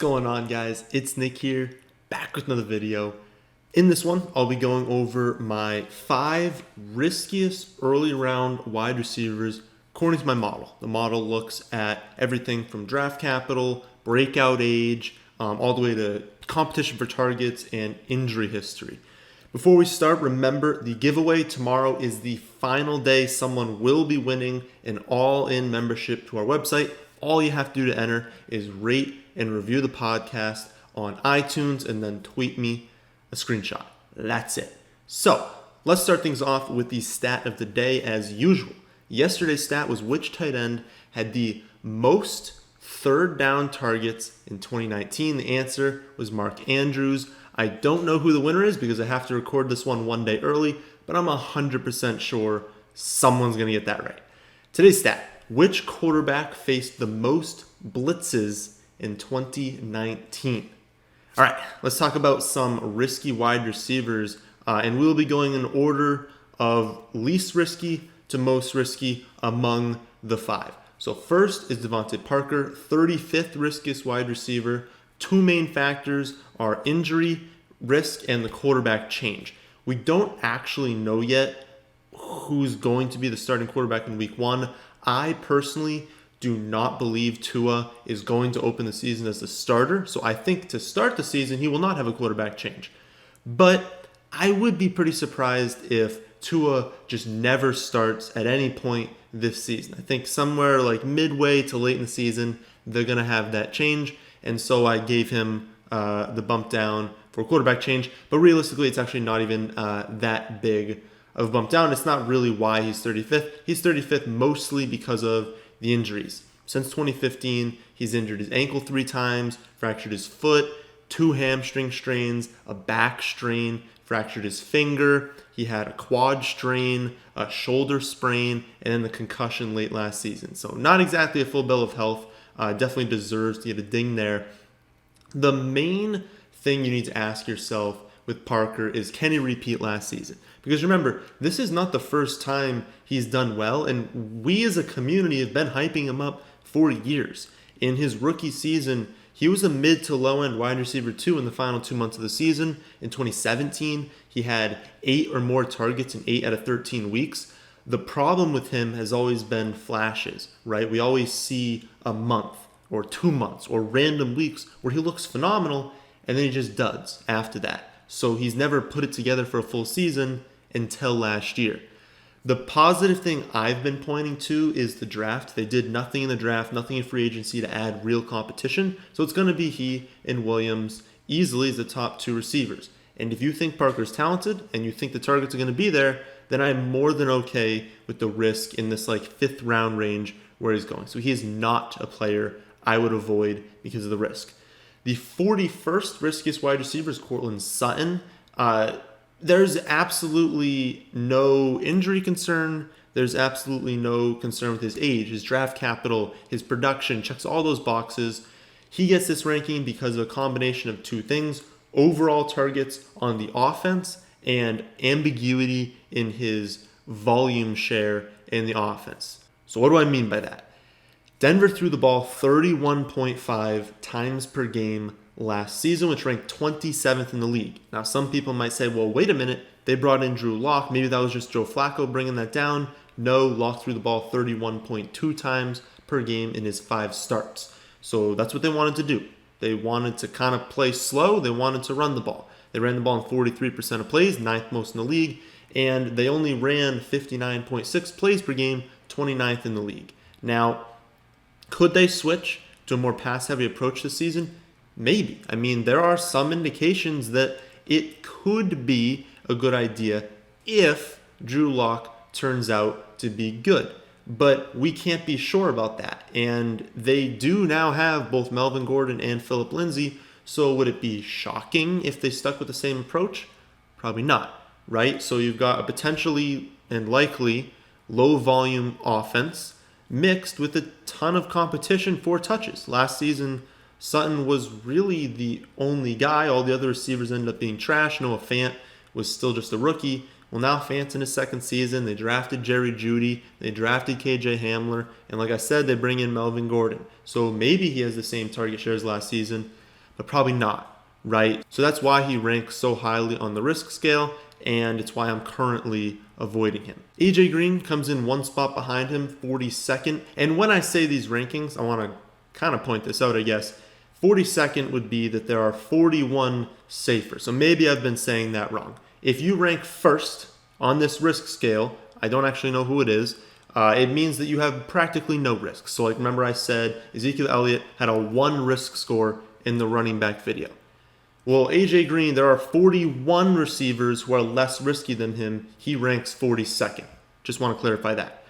going on, guys? It's Nick here, back with another video. In this one, I'll be going over my 5 riskiest early round wide receivers according to my model. The model looks at everything from draft capital, breakout age, all the way to competition for targets and injury history. Before we start, remember the giveaway tomorrow is the final day. Someone will be winning an all-in membership to our website. All you have to do to enter is rate and review the podcast on iTunes and then tweet me a screenshot. That's it. So let's start things off with the stat of the day as usual. Yesterday's stat was which tight end had the most third down targets in 2019. The answer was Mark Andrews. I don't know who the winner is because I have to record this one day early, but I'm 100% sure someone's going to get that right. Today's stat: which quarterback faced the most blitzes in 2019? All right, let's talk about some risky wide receivers, and we'll be going in order of least risky to most risky among the 5. So first is Davante Parker, 35th riskiest wide receiver. 2 main factors are injury risk and the quarterback change. We don't actually know yet who's going to be the starting quarterback in week 1. I personally do not believe Tua is going to open the season as the starter. So I think to start the season, he will not have a quarterback change. But I would be pretty surprised if Tua just never starts at any point this season. I think somewhere like midway to late in the season, they're going to have that change. And so I gave him the bump down for quarterback change. But realistically, it's actually not even that big of a bump down. It's not really why he's 35th. He's 35th mostly because of the injuries. Since 2015, he's injured his ankle 3 times, fractured his foot, 2 hamstring strains, a back strain, fractured his finger. He had a quad strain, a shoulder sprain, and then the concussion late last season. So not exactly a full bill of health. Definitely deserves to get a ding there. The main thing you need to ask yourself with Parker is, can he repeat last season? Because remember, this is not the first time he's done well, and we as a community have been hyping him up for years. In his rookie season, he was a mid to low end wide receiver 2 in the final 2 months of the season. In 2017, he had 8 or more targets in 8 out of 13 weeks. The problem with him has always been flashes, right? We always see a month or 2 months or random weeks where he looks phenomenal and then he just duds after that. So he's never put it together for a full season until last year. The positive thing I've been pointing to is the draft. They did nothing in the draft, nothing in free agency to add real competition. So it's going to be he and Williams easily as the top 2 receivers. And if you think Parker's talented and you think the targets are going to be there, then I'm more than okay with the risk in this like 5th round range where he's going. So he is not a player I would avoid because of the risk. The 41st riskiest wide receiver is Courtland Sutton. There's absolutely no injury concern. There's absolutely no concern with his age, his draft capital, his production, checks all those boxes. He gets this ranking because of a combination of 2 things: overall targets on the offense and ambiguity in his volume share in the offense. So what do I mean by that? Denver threw the ball 31.5 times per game last season, which ranked 27th in the league. Now, some people might say, well, wait a minute, they brought in Drew Lock. Maybe that was just Joe Flacco bringing that down. No, Lock threw the ball 31.2 times per game in his 5 starts. So that's what they wanted to do. They wanted to kind of play slow. They wanted to run the ball. They ran the ball in 43% of plays, 9th most in the league, and they only ran 59.6 plays per game, 29th in the league. Now, could they switch to a more pass-heavy approach this season? Maybe. I mean, there are some indications that it could be a good idea if Drew Lock turns out to be good. But we can't be sure about that. And they do now have both Melvin Gordon and Phillip Lindsay. So would it be shocking if they stuck with the same approach? Probably not, right? So you've got a potentially and likely low-volume offense mixed with a ton of competition for touches. Last season, Sutton was really the only guy. All the other receivers ended up being trash. Noah Fant was still just a rookie. Well, now Fant's in his 2nd season. They drafted Jerry Jeudy. They drafted KJ Hamler. And like I said, they bring in Melvin Gordon. So maybe he has the same target share as last season. but probably not, right? So that's why he ranks so highly on the risk scale, and it's why I'm currently avoiding him. AJ Green comes in one spot behind him, 42nd. And when I say these rankings, I want to kind of point this out, I guess. 42nd would be that there are 41 safer. So maybe I've been saying that wrong. If you rank first on this risk scale, I don't actually know who it is, it means that you have practically no risk. So like remember I said Ezekiel Elliott had a 1 risk score in the running back video. Well, AJ Green, there are 41 receivers who are less risky than him. He ranks 42nd. Just want to clarify that.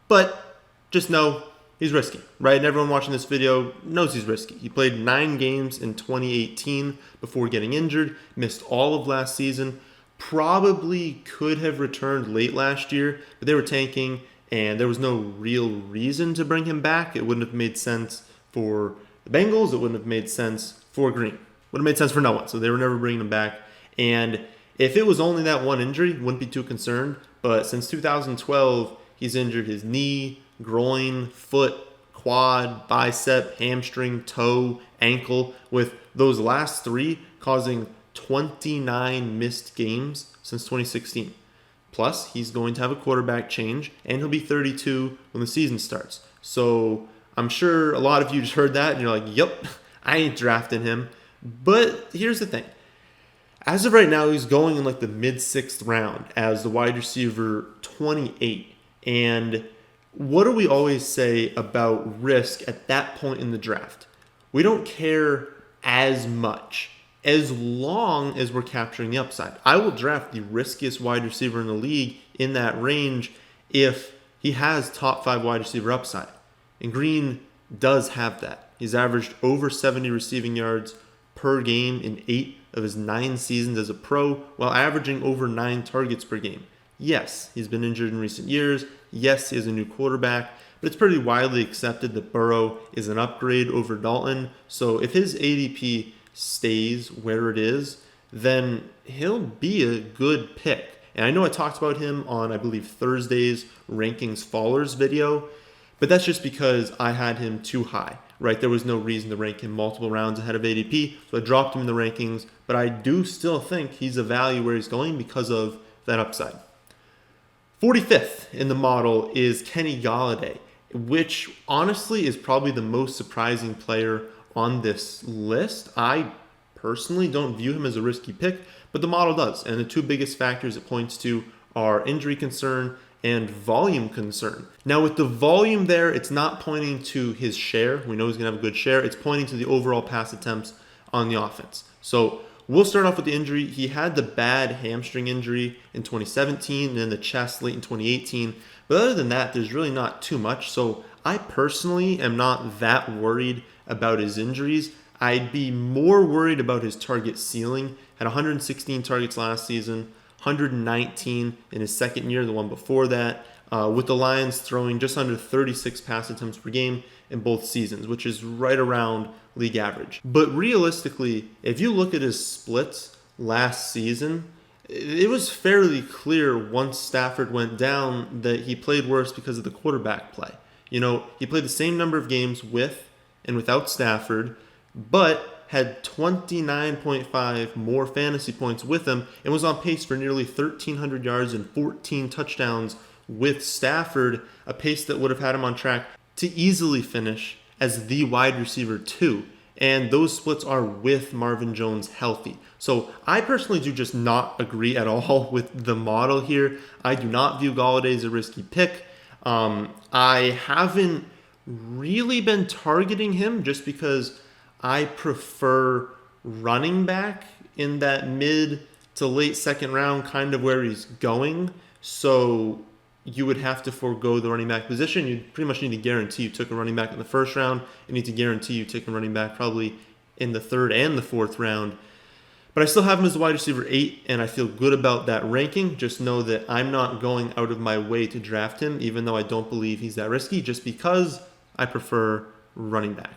But just know he's risky, right? And everyone watching this video knows he's risky. He played 9 games in 2018 before getting injured, missed all of last season, probably could have returned late last year, but they were tanking and there was no real reason to bring him back. It wouldn't have made sense for the Bengals. It wouldn't have made sense for Green. Would have made sense for no one, so they were never bringing him back. And if it was only that one injury, wouldn't be too concerned. But since 2012, he's injured his knee, groin, foot, quad, bicep, hamstring, toe, ankle, with those last 3 causing 29 missed games since 2016. Plus, he's going to have a quarterback change, and he'll be 32 when the season starts. So I'm sure a lot of you just heard that, and you're like, yep, I ain't drafting him. But here's the thing. As of right now, he's going in like the mid-6th round as the wide receiver 28. And what do we always say about risk at that point in the draft? We don't care as much as long as we're capturing the upside. I will draft the riskiest wide receiver in the league in that range if he has top 5 wide receiver upside. And Green does have that. He's averaged over 70 receiving yards per game in 8 of his 9 seasons as a pro, while averaging over 9 targets per game. Yes, he's been injured in recent years. Yes, he has a new quarterback, but it's pretty widely accepted that Burrow is an upgrade over Dalton. So if his ADP stays where it is, then he'll be a good pick. And I know I talked about him on, I believe, Thursday's Rankings Fallers video, but that's just because I had him too high. Right, there was no reason to rank him multiple rounds ahead of ADP, so I dropped him in the rankings, but I do still think he's a value where he's going because of that upside. 45th in the model is Kenny Golladay, which honestly is probably the most surprising player on this list. I personally don't view him as a risky pick, but the model does, and the 2 biggest factors it points to are injury concern and volume concern. Now with the volume there, it's not pointing to his share. We know he's going to have a good share. It's pointing to the overall pass attempts on the offense. So we'll start off with the injury. He had the bad hamstring injury in 2017 and then the chest late in 2018. But other than that, there's really not too much. So I personally am not that worried about his injuries. I'd be more worried about his target ceiling. Had 116 targets last season, 119 in his second year, the one before that, with the Lions throwing just under 36 pass attempts per game in both seasons, which is right around league average. But realistically, if you look at his splits last season, it was fairly clear once Stafford went down that he played worse because of the quarterback play. You know, he played the same number of games with and without Stafford, but had 29.5 more fantasy points with him and was on pace for nearly 1,300 yards and 14 touchdowns with Stafford, a pace that would have had him on track to easily finish as the wide receiver 2. And those splits are with Marvin Jones healthy. So I personally do just not agree at all with the model here. I do not view Golladay as a risky pick. I haven't really been targeting him just because I prefer running back in that mid to late second round, kind of where he's going. So you would have to forego the running back position. You pretty much need to guarantee you took a running back in the first round. You need to guarantee you take a running back probably in the 3rd and the 4th round. But I still have him as a wide receiver 8, and I feel good about that ranking. Just know that I'm not going out of my way to draft him, even though I don't believe he's that risky, just because I prefer running back.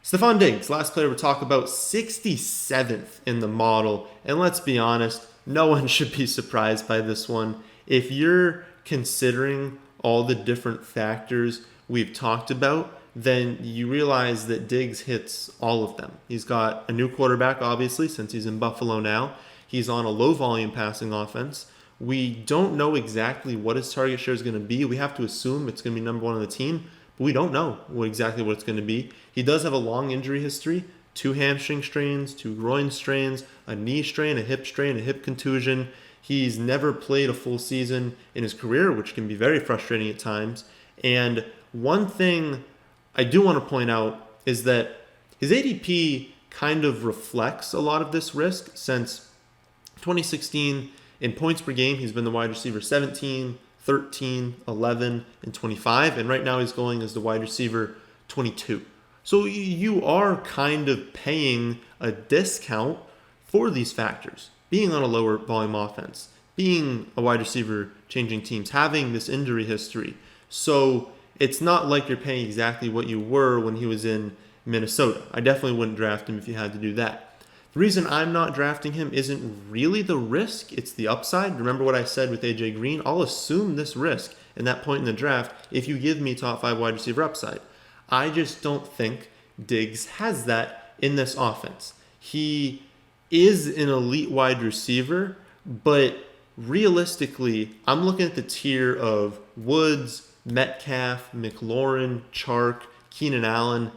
Stefon Diggs, last player we'll talk about, 67th in the model. And let's be honest, no one should be surprised by this one. If you're considering all the different factors we've talked about, then you realize that Diggs hits all of them. He's got a new quarterback, obviously, since he's in Buffalo now. He's on a low volume passing offense. We don't know exactly what his target share is going to be. We have to assume it's going to be number one on the team, but we don't know exactly what it's going to be. He does have a long injury history, 2 hamstring strains, 2 groin strains, a knee strain, a hip hip contusion. He's never played a full season in his career, which can be very frustrating at times. And one thing I do want to point out is that his ADP kind of reflects a lot of this risk. Since 2016, in points per game, he's been the wide receiver 17, 13, 11, and 25. And right now he's going as the wide receiver 22. So you are kind of paying a discount for these factors. Being on a lower volume offense, being a wide receiver changing teams, having this injury history. So it's not like you're paying exactly what you were when he was in Minnesota. I definitely wouldn't draft him if you had to do that. The reason I'm not drafting him isn't really the risk, it's the upside. Remember what I said with AJ Green? I'll assume this risk in that point in the draft if you give me top 5 wide receiver upside. I just don't think Diggs has that in this offense. He is an elite wide receiver, but realistically, I'm looking at the tier of Woods, Metcalf, McLaurin, Chark, Keenan Allen.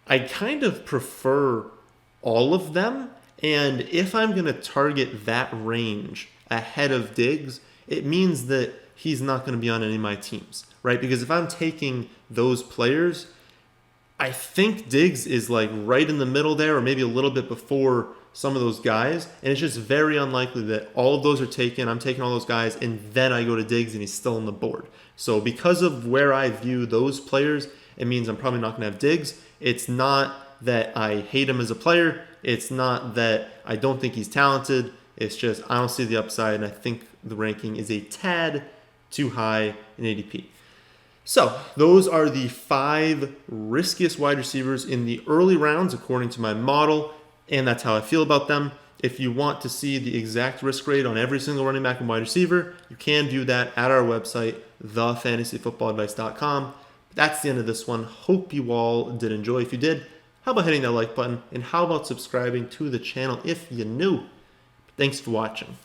I kind of prefer all of them, and if I'm going to target that range ahead of Diggs, it means that he's not going to be on any of my teams, right? Because if I'm taking those players, I think Diggs is like right in the middle there, or maybe a little bit before some of those guys, and it's just very unlikely that all of those are taken. I'm taking all those guys, and then I go to Diggs, and he's still on the board. So because of where I view those players, it means I'm probably not going to have Diggs. It's not that I hate him as a player. It's not that I don't think he's talented. It's just I don't see the upside, and I think the ranking is a tad too high in ADP. So those are the 5 riskiest wide receivers in the early rounds according to my model, and that's how I feel about them. If you want to see the exact risk grade on every single running back and wide receiver, you can view that at our website, thefantasyfootballadvice.com. That's the end of this one. Hope you all did enjoy. If you did, how about hitting that like button? And how about subscribing to the channel if you're new? Thanks for watching.